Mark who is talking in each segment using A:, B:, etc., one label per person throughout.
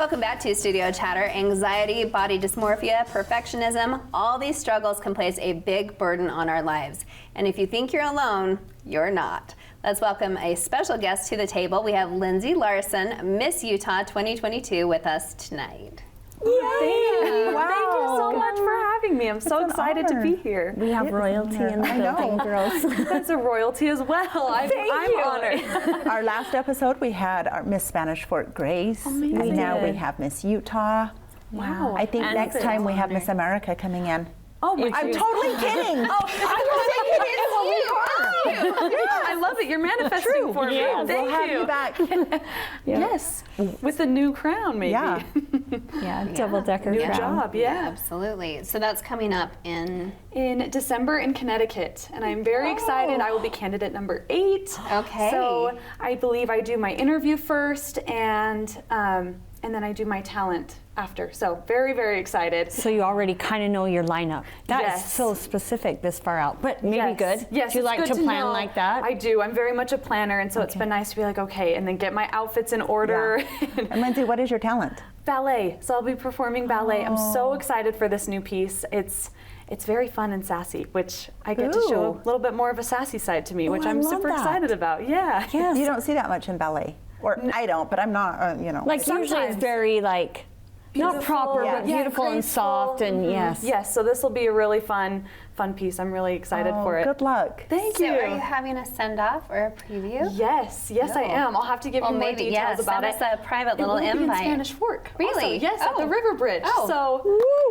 A: Welcome back to Studio Chatter. Anxiety, body dysmorphia, perfectionism, all these struggles can place a big burden on our lives. And if you think you're alone, you're not. Let's welcome a special guest to the table. We have Lindsey Larsen, Miss Utah 2022 with us tonight.
B: Yay! Wow. Thank you so much for having me. I'm so excited to be here.
C: We have royalty in the building, girls.
B: That's a royalty as well. I'm honored.
D: Our last episode, we had our Miss Spanish Fort Grace.
B: Amazing.
D: And now we have Miss Utah.
B: Wow.
D: I think next time we have Miss America coming in.
B: Oh my
D: I'm totally kidding.
B: I love it. You're manifesting for me.
D: Yeah,
B: Thank
D: we'll have
B: you.
D: you back.
B: Yes. With a new crown, maybe.
D: Yeah.
C: Yeah, double-decker
B: New
C: crown.
B: job, yeah.
A: Absolutely. So that's coming up in
B: December in Connecticut, and I'm very excited. I will be candidate number 8.
A: Okay.
B: So I believe I do my interview first, and then I do my talent after. So very, very excited.
C: So you already kind of know your lineup. That is
B: Yes.
C: so specific this far out, but maybe good.
B: Yes,
C: Do you
B: it's
C: like
B: good
C: to plan
B: know.
C: like that?
B: I do. I'm very much a planner, and so it's been nice to be like, okay, and then get my outfits in order.
D: And Lindsey, what is your talent?
B: Ballet. So I'll be performing ballet. I'm so excited for this new piece. It's very fun and sassy, which I get to show a little bit more of a sassy side to me, which
D: I
B: I'm
D: love
B: super
D: that.
B: excited about. Yeah.
C: Yes.
D: You don't see that much in ballet. Or I don't, but I'm not,
C: Like usually it's
B: Sometimes.
C: very like, not
B: Beautiful,
C: proper,
B: yeah.
C: but
B: Yeah,
C: beautiful and
B: graceful.
C: soft and yes.
B: Yes, so this will be a really fun piece. I'm really excited for it.
D: Good luck.
B: Thank
A: So
B: you.
A: are you having a send-off or a preview?
B: Yes, I am. I'll have to give you more
A: maybe,
B: details about
A: send
B: it.
A: us a private little
B: It will be in
A: invite.
B: Spanish Fork.
A: Really?
B: Also. Yes, at the
A: Oh.
B: River Bridge.
A: Oh.
B: So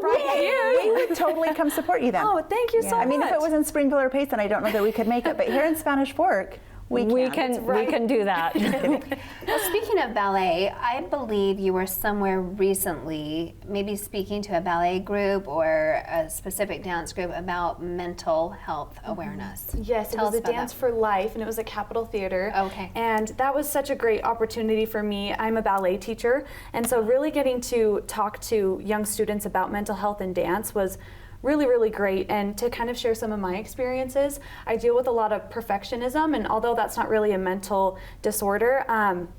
B: right here.
D: We would totally come support you then.
B: Oh, thank you so much.
D: I mean, if it was in Springville or Payson, I don't know that we could make it, but here in Spanish Fork, we can.
C: We can do that.
A: Well, speaking of ballet, I believe you were somewhere recently, maybe speaking to a ballet group or a specific dance group about mental health awareness.
B: Yes,
A: Tell
B: it
A: us
B: was a
A: about
B: Dance
A: that.
B: for Life, and it was at Capitol Theater.
A: Okay.
B: And that was such a great opportunity for me. I'm a ballet teacher, and so really getting to talk to young students about mental health and dance was really, really great, and to kind of share some of my experiences. I deal with a lot of perfectionism, and although that's not really a mental disorder,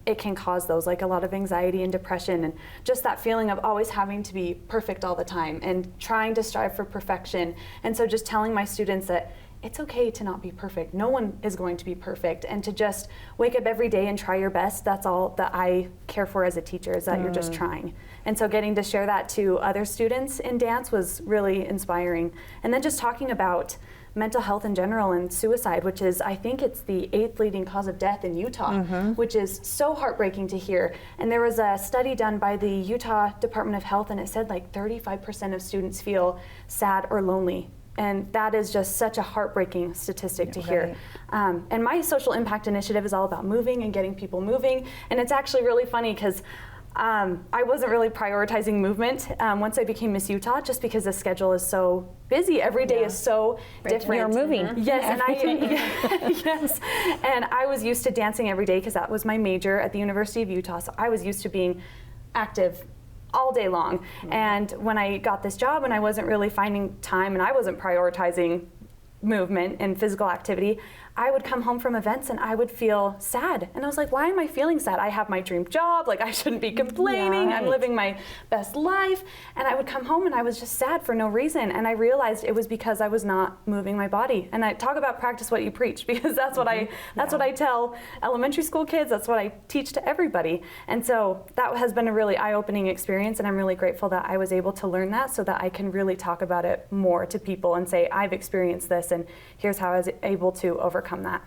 B: it can cause those, like a lot of anxiety and depression, and just that feeling of always having to be perfect all the time and trying to strive for perfection. And so just telling my students that it's okay to not be perfect. No one is going to be perfect, and to just wake up every day and try your best. That's all that I care for as a teacher, is that you're just trying. And so getting to share that to other students in dance was really inspiring. And then just talking about mental health in general and suicide, which is, I think it's the 8th leading cause of death in Utah, which is so heartbreaking to hear. And there was a study done by the Utah Department of Health, and it said like 35% of students feel sad or lonely. And that is just such a heartbreaking statistic to hear. And my social impact initiative is all about moving and getting people moving. And it's actually really funny because I wasn't really prioritizing movement once I became Miss Utah, just because the schedule is so busy. Every day is so different.
C: You're moving.
B: Yes, and yes, and I was used to dancing every day because that was my major at the University of Utah. So I was used to being active all day long. And when I got this job and I wasn't really finding time and I wasn't prioritizing movement and physical activity, I would come home from events and I would feel sad. And I was like, why am I feeling sad? I have my dream job, like I shouldn't be complaining, I'm living my best life. And I would come home and I was just sad for no reason. And I realized it was because I was not moving my body. And I talk about practice what you preach, because that's what what I tell elementary school kids, that's what I teach to everybody. And so that has been a really eye-opening experience, and I'm really grateful that I was able to learn that so that I can really talk about it more to people and say, I've experienced this and here's how I was able to overcome that.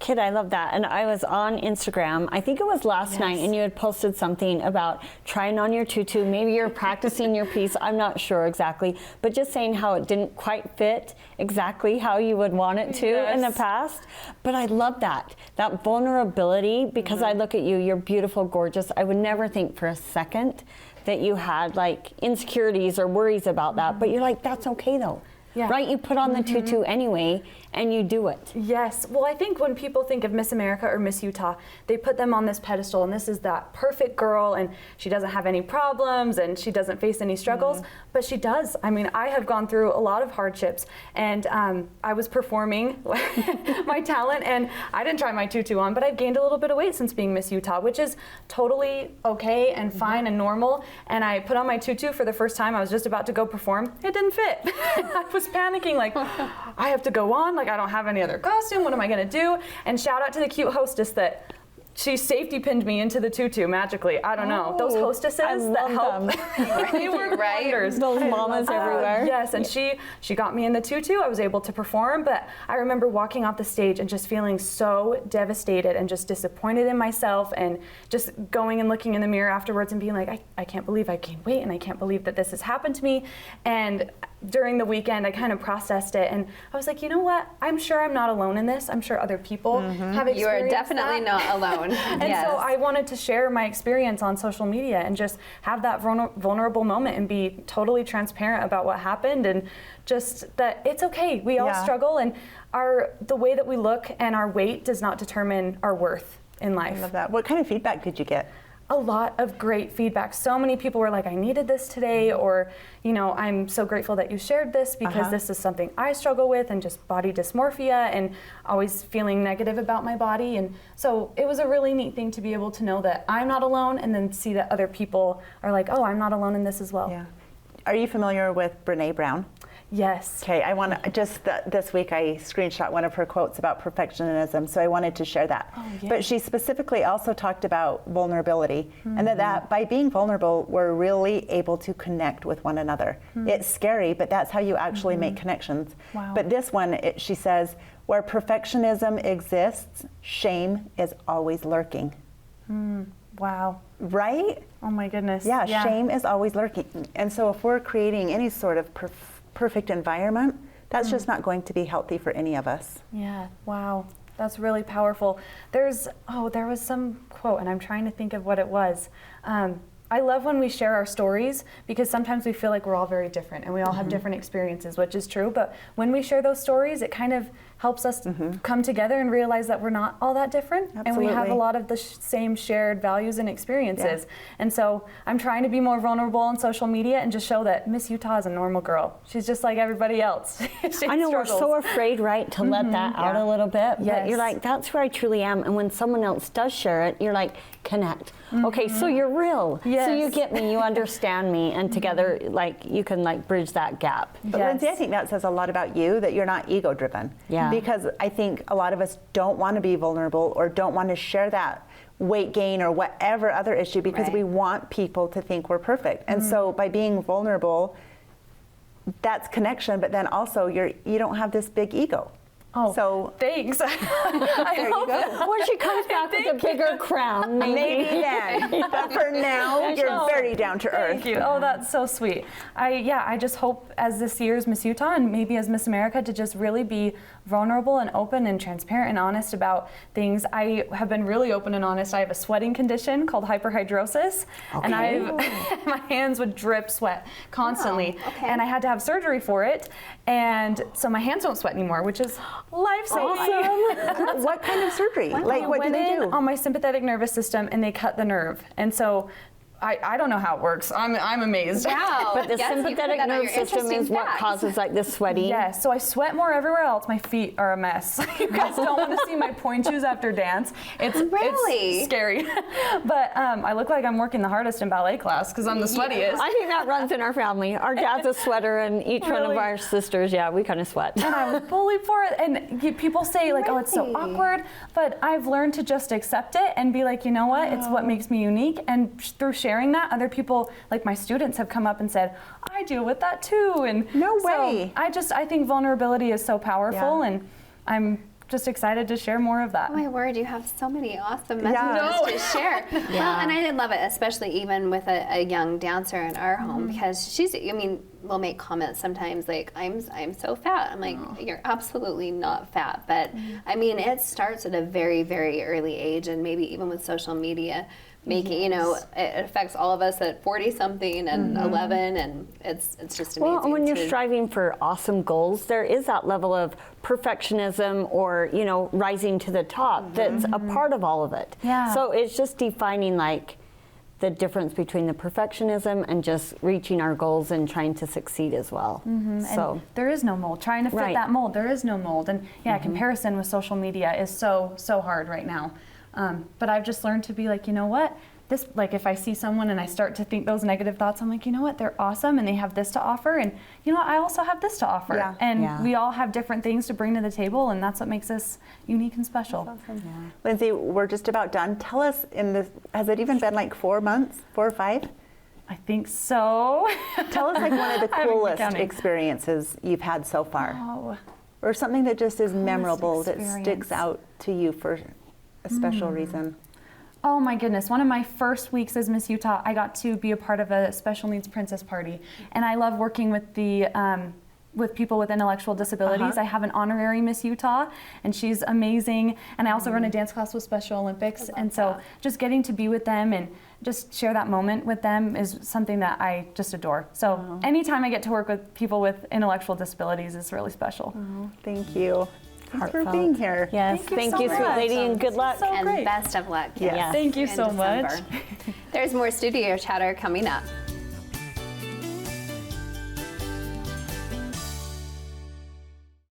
C: Kid, I love that. And I was on Instagram, I think it was last night, and you had posted something about trying on your tutu. Maybe you're practicing your piece, I'm not sure exactly, but just saying how it didn't quite fit exactly how you would want it to in the past. But I love that vulnerability, because I look at you, you're beautiful, gorgeous. I would never think for a second that you had like insecurities or worries about that, but you're like, that's okay though. Yeah. Right? You put on the tutu anyway, and you do it.
B: Yes. Well, I think when people think of Miss America or Miss Utah, they put them on this pedestal, and this is that perfect girl, and she doesn't have any problems, and she doesn't face any struggles, but she does. I mean, I have gone through a lot of hardships, and I was performing my talent, and I didn't try my tutu on, but I've gained a little bit of weight since being Miss Utah, which is totally okay and fine and normal. And I put on my tutu for the first time. I was just about to go perform. It didn't fit. I was panicking, like, I have to go on, like I don't have any other costume, what am I gonna do? And shout out to the cute hostess that she safety pinned me into the tutu magically. I don't know. Those hostesses that help, they work wonders.
C: Those mamas everywhere.
B: Yes, and she got me in the tutu. I was able to perform, but I remember walking off the stage and just feeling so devastated and just disappointed in myself, and just going and looking in the mirror afterwards and being like, I can't believe I gained weight, and I can't believe that this has happened to me. And during the weekend, I kind of processed it, and I was like, you know what? I'm sure I'm not alone in this. I'm sure other people have experienced
A: You are definitely not alone.
B: And so I wanted to share my experience on social media and just have that vulnerable moment and be totally transparent about what happened, and just that it's okay. We all struggle, and the way that we look and our weight does not determine our worth in life.
D: I love that. What kind of feedback did you get?
B: A lot of great feedback. So many people were like, I needed this today, or, you know, I'm so grateful that you shared this because this is something I struggle with, and just body dysmorphia and always feeling negative about my body. And so it was a really neat thing to be able to know that I'm not alone, and then see that other people are like, oh, I'm not alone in this as well.
D: Yeah. Are you familiar with Brene Brown?
B: Yes.
D: Okay, I want to this week I screenshot one of her quotes about perfectionism, so I wanted to share that.
B: Oh, yeah.
D: But she specifically also talked about vulnerability, and that by being vulnerable, we're really able to connect with one another. It's scary, but that's how you actually make connections.
B: Wow.
D: But this one, she says, where perfectionism exists, shame is always lurking.
B: Wow.
D: Right?
B: Oh my goodness.
D: Yeah, shame is always lurking. And so if we're creating any sort of perfect environment, that's just not going to be healthy for any of us.
B: Yeah, wow. That's really powerful. There was some quote, and I'm trying to think of what it was. I love when we share our stories, because sometimes we feel like we're all very different and we all have different experiences, which is true. But when we share those stories, it kind of helps us come together and realize that we're not all that different.
D: Absolutely.
B: And we have a lot of the same shared values and experiences. And so I'm trying to be more vulnerable on social media and just show that Miss Utah is a normal girl. She's just like everybody else.
C: I know we're so afraid, right, to let that out a little bit. But
B: Yes.
C: you're like, that's who I truly am. And when someone else does share it, you're like, connect. Okay, so you're real.
B: Yes.
C: So you get me, you understand me, and together, like, you can like bridge that gap.
D: But
B: Yes.
D: Lindsay, I think that says a lot about you, that you're not ego driven.
C: Yeah.
D: Because I think a lot of us don't want to be vulnerable or don't want to share that weight gain or whatever other issue, because we want people to think we're perfect. And so by being vulnerable, that's connection, but then also you don't have this big ego.
B: Oh,
D: so
B: thanks.
D: there you go.
C: When she comes back with a bigger crown,
D: Maybe then. But for now, you're very down to earth.
B: Thank you. Oh, that's so sweet. I just hope as this year's Miss Utah and maybe as Miss America to just really be vulnerable and open and transparent and honest about things. I have been really open and honest. I have a sweating condition called hyperhidrosis, and my hands would drip sweat constantly, and I had to have surgery for it, and so my hands don't sweat anymore, which is life-saving.
D: Awesome. What kind of surgery? Like, what do they do?
B: On my sympathetic nervous system, and they cut the nerve, and so I don't know how it works. I'm amazed.
A: Wow.
C: But the
A: Yes, you put
C: sympathetic
A: that on
C: nerve
A: your
C: system
A: interesting
C: is what
A: facts.
C: causes like the sweating.
B: Yes, so I sweat more everywhere else. My feet are a mess. You guys don't want to see my point shoes after dance.
A: Really?
B: It's scary. But I look like I'm working the hardest in ballet class because I'm the sweatiest.
C: I think that runs in our family. Our dad's a sweater, and each one of
B: Really?
C: our sisters, we kind of sweat.
B: And I was bullied for it. And people say like, oh, it's so
A: Really?
B: awkward. But I've learned to just accept it and be like, you know what? It's what makes me unique. And through sharing that, other people, like my students, have come up and said, I deal with that too. And
D: No
B: so
D: way.
B: I think vulnerability is so powerful,
D: Yeah.
B: and I'm just excited to share more of that.
A: Oh my word, you have so many awesome messages to share. Well, and I did love it, especially even with a young dancer in our home, because she's, I mean, will make comments sometimes like, I'm so fat. I'm like, you're absolutely not fat. But I mean, it starts at a very, very early age, and maybe even with social media, making, you know, it affects all of us at 40 something and 11, and it's just amazing.
C: Well, and when you're striving for awesome goals, there is that level of perfectionism or, you know, rising to the top that's a part of all of it.
B: Yeah.
C: So it's just defining like the difference between the perfectionism and just reaching our goals and trying to succeed as well. So
B: And there is no mold. Trying to fit
C: Right.
B: that mold, there is no mold. And yeah, comparison with social media is so hard right now. But I've just learned to be like, you know what? This, like, if I see someone and I start to think those negative thoughts, I'm like, you know what? They're awesome and they have this to offer, and you know what? I also have this to offer.
D: Yeah.
B: And
C: Yeah.
B: we all have different things to bring to the table, and that's what makes us unique and special.
D: Lindsay, we're just about done. Tell us, has it even been like 4 months, 4 or 5?
B: I think so.
D: Tell us like one of the
B: I haven't been
D: coolest
B: counting.
D: experiences you've had so far,
B: Oh,
D: or something that just is memorable that
B: experience.
D: sticks out to you for a special reason.
B: Oh my goodness, one of my first weeks as Miss Utah, I got to be a part of a special needs princess party. And I love working with the with people with intellectual disabilities. I have an honorary Miss Utah, and she's amazing. And I also run a dance class with Special Olympics. And so just getting to be with them and just share that moment with them is something that I just adore. So anytime I get to work with people with intellectual disabilities is really special.
D: Thank you. Thanks for
C: Heartfelt.
D: being here.
C: yes,
B: Thank you
C: thank
B: so
C: you, sweet
B: much.
C: lady, and good luck.
B: So
A: and
B: great.
A: best of luck.
D: Yes.
B: Thank you
A: in
B: so much.
A: December. There's more studio chatter coming up.